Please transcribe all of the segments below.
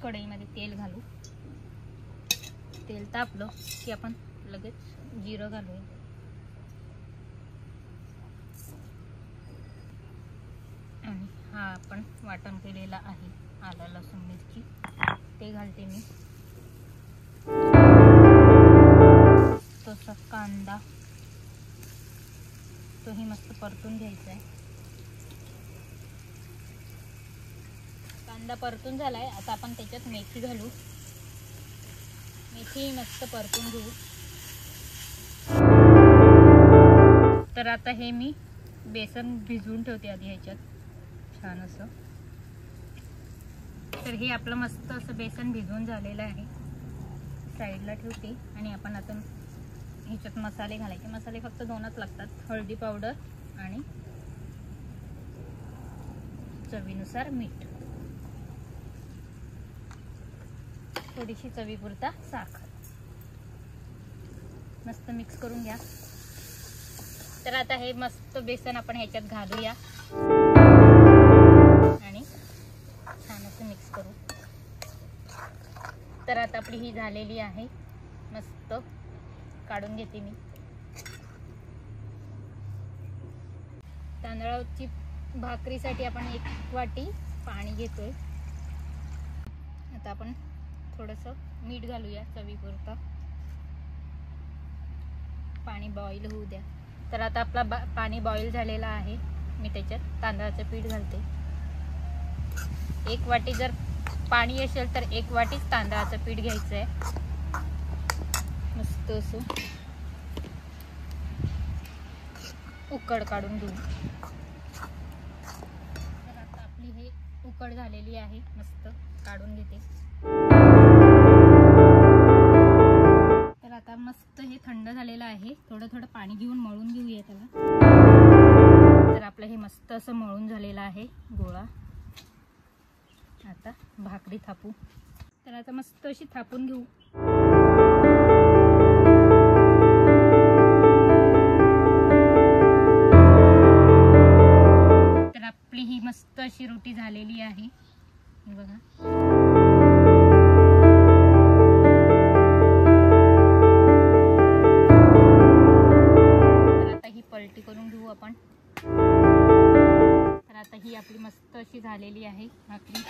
कढईमध्ये तेल घालू. तेल तापलं की आपण लगेच जिरं घालूया. आणि हा आपण वाटण केलेला आहे आलं लसूण मिरची ते घालते मी. तसा कांदा तोही मस्त परतून घ्यायचा आहे. कांदा परतून झालाय. आता आपण त्याच्यात मेथी घालू. मेथी मस्त परतून घेऊ. तर आता हे मी बेसन भिजवून ठेवते आधी ह्याच्यात छान असं. तर हे आपलं मस्त असं बेसन भिजवून झालेलं आहे. साईडला ठेवते. आणि आपण आता ह्याच्यात मसाले घालायचे. मसाले फक्त 2च लागतात. हळदी पावडर आणि चवीनुसार मीठ. थोडीशी चवीपुरता साखर. मस्त मिक्स करून घ्या. तर आता हे मस्त बेसन आपण ह्याच्यात घालूया आणि छान असं मिक्स करू. तर आता आपली ही झालेली आहे. मस्त काढून घेते मी. तांदळाची भाकरीसाठी आपण 1 वाटी पाणी घेतोय. आता आपण थोडंसं मीठ घालूया चवीपुरतं. पाणी बॉईल होऊ द्या. तर आता आपला पाणी बॉईल झालेला आहे. मी त्याच्यात तांदळाचं पीठ घालते. 1 वाटी जर पाणी असेल तर 1 वाटीच तांदळाचं पीठ घ्यायचं आहे. मस्त असं उकड काढून घेऊ. तर आता आपली हे उकड झालेली आहे. मस्त काढून घेते. तर आता मस्त हे थंड झालेलं आहे. थोडं थोडं पाणी घेऊन मळून घेऊया त्याला. तर आपलं हे मस्त असं मळून झालेलं आहे गोळा. आता भाकरी थापू. तर आता मस्त अशी थापून घेऊ. तर आपली ही मस्त अशी रोटी झालेली आहे. हे बघा. तर आता ही पलटी करून घेऊ आपण. तर आता ही आपली मस्त अशी झालेली आहे भाकरी.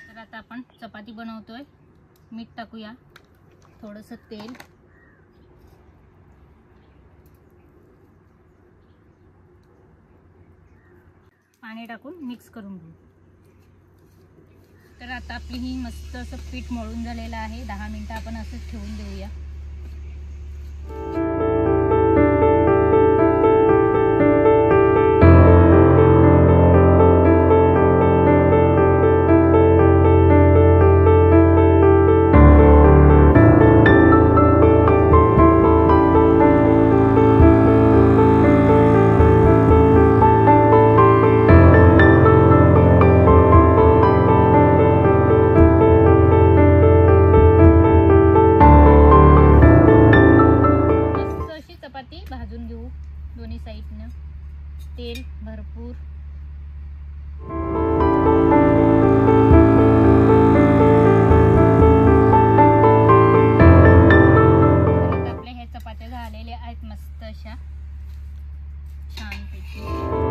तर आता आपण चपाती बनवतोय. मीठ टाकूया. थोडंसं तेल. पाणी टाकून मिक्स करून घेऊ. तर आता आपली ही मस्त असं पीठ मळून झालेलं आहे. 10 मिनिटं आपण असंच ठेवून देऊया. भाजून घेऊ दोन्ही साईडनं. तेल भरपूर. आता आपल्या ह्या चपात्या झालेल्या आहेत मस्त अशा छानपैकी.